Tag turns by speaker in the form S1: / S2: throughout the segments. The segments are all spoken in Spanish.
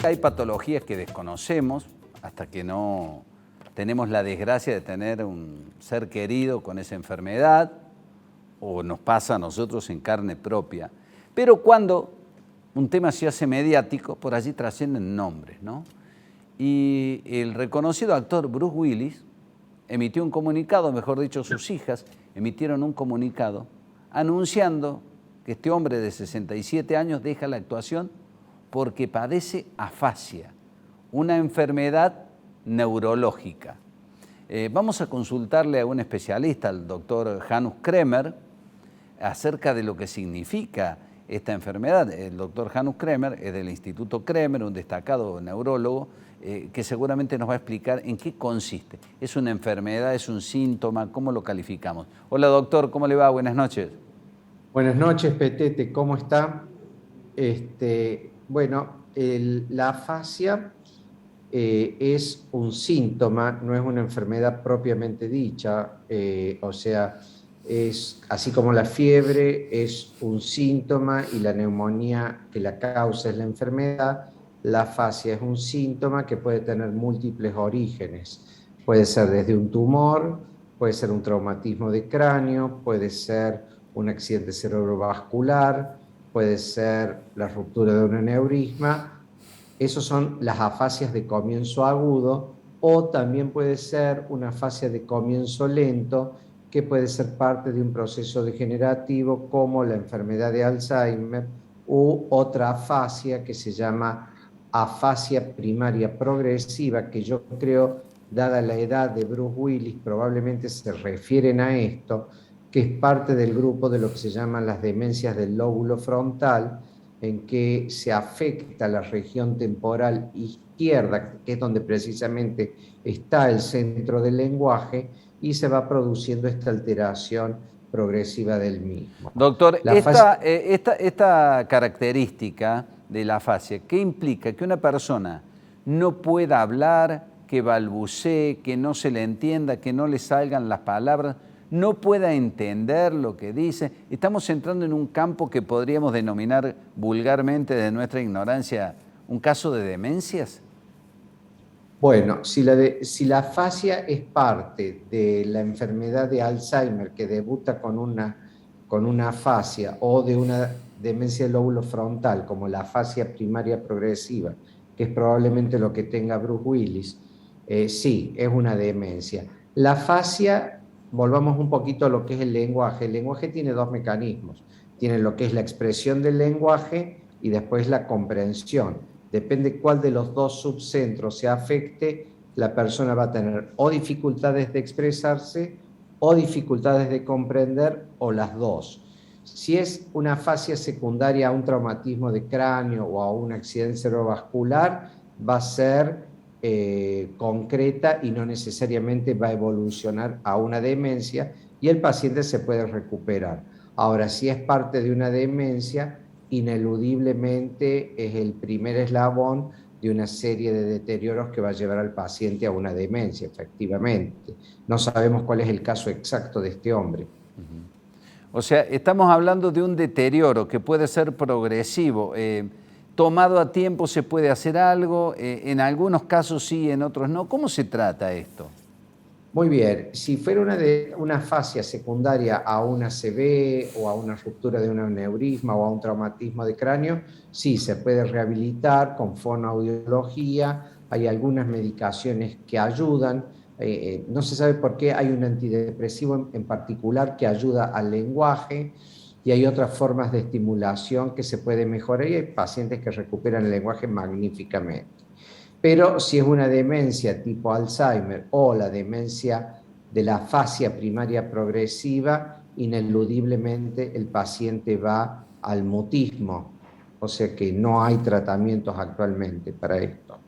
S1: Hay patologías que desconocemos hasta que no tenemos la desgracia de tener un ser querido con esa enfermedad o nos pasa a nosotros en carne propia. Pero cuando un tema se hace mediático, por allí trascienden nombres, ¿no? Y el reconocido actor Bruce Willis emitió un comunicado, mejor dicho, sus hijas emitieron un comunicado anunciando que este hombre de 67 años deja la actuación porque padece afasia, una enfermedad neurológica. Vamos a consultarle a un especialista, al doctor Janus Kremer, acerca de lo que significa esta enfermedad. El doctor Janus Kremer es del Instituto Kremer, un destacado neurólogo, que seguramente nos va a explicar en qué consiste. ¿Es una enfermedad, es un síntoma? ¿Cómo lo calificamos? Hola doctor, ¿cómo le va? Buenas noches.
S2: Buenas noches, Petete, ¿cómo está? La afasia es un síntoma, no es una enfermedad propiamente dicha, es así como la fiebre es un síntoma y la neumonía que la causa es la enfermedad, la afasia es un síntoma que puede tener múltiples orígenes. Puede ser desde un tumor, puede ser un traumatismo de cráneo, puede ser un accidente cerebrovascular, puede ser la ruptura de un aneurisma. Esos son las afasias de comienzo agudo, o también puede ser una afasia de comienzo lento, que puede ser parte de un proceso degenerativo como la enfermedad de Alzheimer, u otra afasia que se llama afasia primaria progresiva, que yo creo, dada la edad de Bruce Willis, probablemente se refieren a esto, que es parte del grupo de lo que se llaman las demencias del lóbulo frontal, en que se afecta la región temporal izquierda, que es donde precisamente está el centro del lenguaje, y se va produciendo esta alteración progresiva del mismo.
S1: Doctor,
S2: La fase...
S1: esta característica de la afasia, ¿qué implica? Que una persona no pueda hablar, que balbucee, que no se le entienda, que no le salgan las palabras, no pueda entender lo que dice. Estamos entrando en un campo que podríamos denominar vulgarmente, de nuestra ignorancia, un caso de demencias.
S2: Bueno, si la afasia es parte de la enfermedad de Alzheimer que debuta con una afasia, o de una demencia del lóbulo frontal, como la afasia primaria progresiva, que es probablemente lo que tenga Bruce Willis, sí, es una demencia. La afasia, volvamos un poquito a lo que es el lenguaje. El lenguaje tiene dos mecanismos. Tiene lo que es la expresión del lenguaje y después la comprensión. Depende cuál de los dos subcentros se afecte, la persona va a tener o dificultades de expresarse o dificultades de comprender, o las dos. Si es una afasia secundaria a un traumatismo de cráneo o a un accidente cerebrovascular, va a ser concreta y no necesariamente va a evolucionar a una demencia, y el paciente se puede recuperar. Ahora, si es parte de una demencia, ineludiblemente es el primer eslabón de una serie de deterioros que va a llevar al paciente a una demencia, efectivamente. No sabemos cuál es el caso exacto de este hombre.
S1: O sea, estamos hablando de un deterioro que puede ser progresivo. Tomado a tiempo se puede hacer algo, en algunos casos sí, en otros no. ¿Cómo se trata esto?
S2: Muy bien, si fuera una afasia secundaria a una ACV o a una ruptura de un aneurisma o a un traumatismo de cráneo, sí, se puede rehabilitar con fonoaudiología. Hay algunas medicaciones que ayudan. No se sabe por qué hay un antidepresivo en particular que ayuda al lenguaje, y hay otras formas de estimulación que se puede mejorar, y hay pacientes que recuperan el lenguaje magníficamente. Pero si es una demencia tipo Alzheimer o la demencia de la afasia primaria progresiva, ineludiblemente el paciente va al mutismo, o sea que no hay tratamientos actualmente para esto.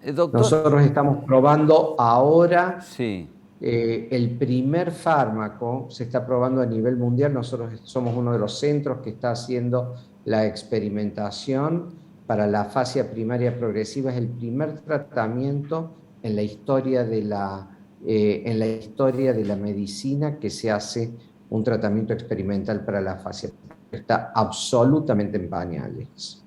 S1: Doctor,
S2: Nosotros estamos probando ahora
S1: sí.
S2: el primer fármaco, se está probando a nivel mundial. Nosotros somos uno de los centros que está haciendo la experimentación para la afasia primaria progresiva. Es el primer tratamiento en la historia en la historia de la medicina que se hace un tratamiento experimental para la afasia. Está absolutamente en pañales.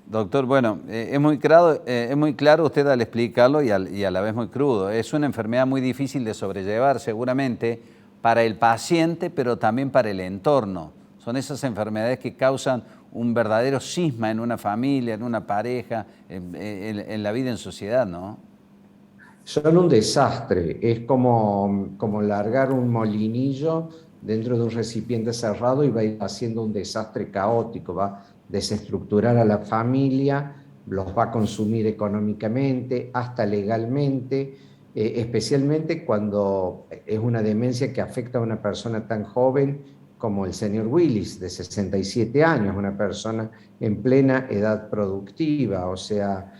S1: Doctor, bueno, es muy claro usted al explicarlo y a la vez muy crudo. Es una enfermedad muy difícil de sobrellevar seguramente para el paciente, pero también para el entorno. Son esas enfermedades que causan un verdadero cisma en una familia, en una pareja, en la vida en sociedad, ¿no?
S2: Son un desastre, es como largar un molinillo dentro de un recipiente cerrado y va a ir haciendo un desastre caótico, va a desestructurar a la familia, los va a consumir económicamente, hasta legalmente, especialmente cuando es una demencia que afecta a una persona tan joven como el señor Willis, de 67 años, una persona en plena edad productiva, o sea,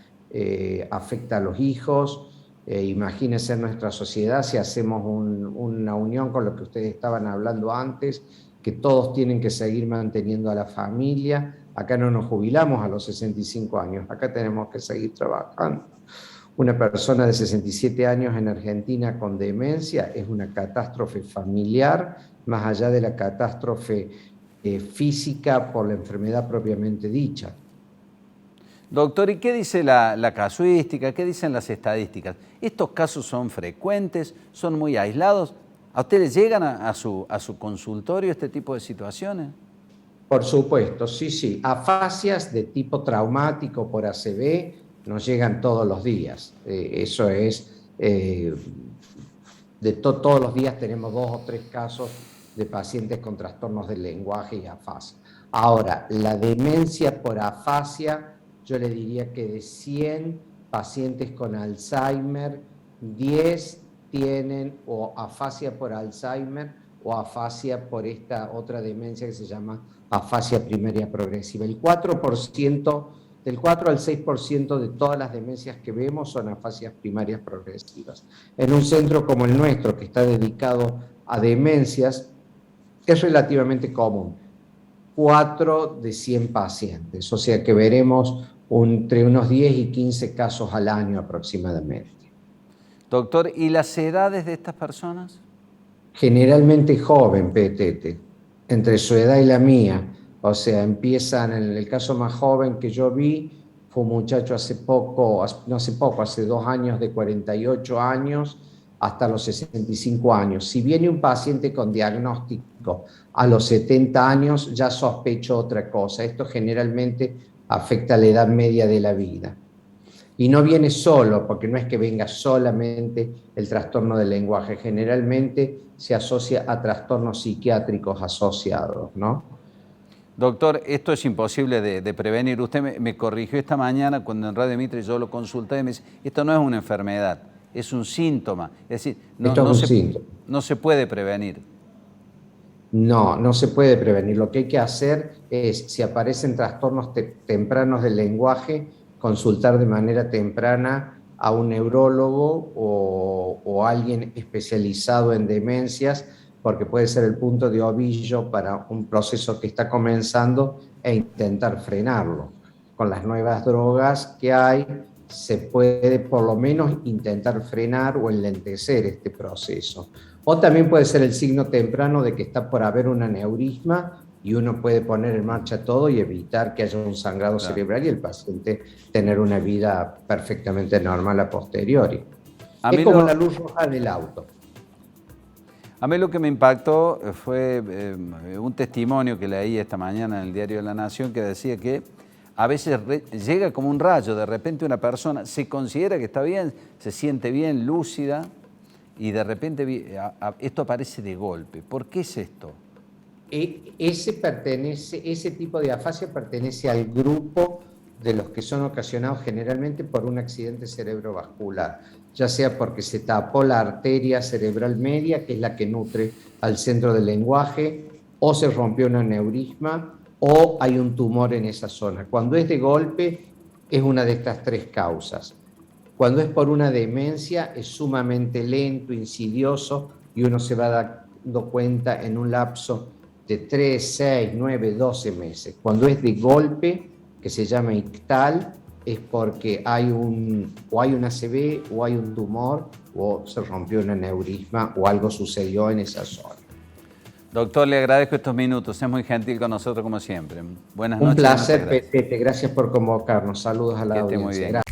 S2: afecta a los hijos. Imagínense en nuestra sociedad si hacemos una unión con lo que ustedes estaban hablando antes, que todos tienen que seguir manteniendo a la familia. Acá no nos jubilamos a los 65 años, acá tenemos que seguir trabajando. Una persona de 67 años en Argentina con demencia es una catástrofe familiar, más allá de la catástrofe física por la enfermedad propiamente dicha.
S1: Doctor, ¿y qué dice la casuística? ¿Qué dicen las estadísticas? ¿Estos casos son frecuentes? ¿Son muy aislados? ¿A ustedes llegan a su consultorio este tipo de situaciones?
S2: Por supuesto, sí, sí. Afasias de tipo traumático por ACV nos llegan todos los días. Eso es, todos los días tenemos 2 o 3 casos de pacientes con trastornos del lenguaje y afasia. Ahora, la demencia por afasia, yo le diría que de 100 pacientes con Alzheimer, 10 tienen o afasia por Alzheimer o afasia por esta otra demencia que se llama afasia primaria progresiva. El 4%, del 4 al 6% de todas las demencias que vemos son afasias primarias progresivas. En un centro como el nuestro, que está dedicado a demencias, es relativamente común. 4 de 100 pacientes, o sea que veremos entre unos 10 y 15 casos al año aproximadamente.
S1: Doctor, ¿y las edades de estas personas?
S2: Generalmente joven, Petete, entre su edad y la mía. O sea, empiezan, en el caso más joven que yo vi, fue un muchacho hace 2 años, de 48 años, hasta los 65 años. Si viene un paciente con diagnóstico a los 70 años, ya sospecho otra cosa. Esto generalmente afecta a la edad media de la vida. Y no viene solo, porque no es que venga solamente el trastorno del lenguaje, generalmente se asocia a trastornos psiquiátricos asociados, ¿no?
S1: Doctor, esto es imposible de prevenir. Usted me corrigió esta mañana cuando en Radio Mitre yo lo consulté y me dice, esto no es una enfermedad, es un síntoma. Es decir, no se puede prevenir.
S2: No, no se puede prevenir. Lo que hay que hacer es, si aparecen trastornos tempranos del lenguaje, consultar de manera temprana a un neurólogo o alguien especializado en demencias, porque puede ser el punto de ovillo para un proceso que está comenzando e intentar frenarlo. Con las nuevas drogas que hay, se puede por lo menos intentar frenar o enlentecer este proceso. O también puede ser el signo temprano de que está por haber un aneurisma y uno puede poner en marcha todo y evitar que haya un sangrado cerebral y el paciente tener una vida perfectamente normal a posteriori. Es como la luz roja del auto.
S1: A mí lo que me impactó fue un testimonio que leí esta mañana en el diario de La Nación que decía que a veces llega como un rayo, de repente una persona se considera que está bien, se siente bien, lúcida, y de repente esto aparece de golpe. ¿Por qué es esto?
S2: Ese tipo de afasia pertenece al grupo de los que son ocasionados generalmente por un accidente cerebrovascular, ya sea porque se tapó la arteria cerebral media, que es la que nutre al centro del lenguaje, o se rompió un aneurisma, o hay un tumor en esa zona. Cuando es de golpe, es una de estas 3 causas. Cuando es por una demencia, es sumamente lento, insidioso, y uno se va dando cuenta en un lapso de 3, 6, 9, 12 meses. Cuando es de golpe, que se llama ictal, es porque hay un ACV, o hay un tumor, o se rompió un aneurisma, o algo sucedió en esa zona.
S1: Doctor, le agradezco estos minutos, es muy gentil con nosotros como siempre. Buenas
S2: Un
S1: noches.
S2: placer, Petete, gracias por convocarnos. Saludos a la
S1: Que esté muy
S2: audiencia.
S1: bien.
S2: Gracias.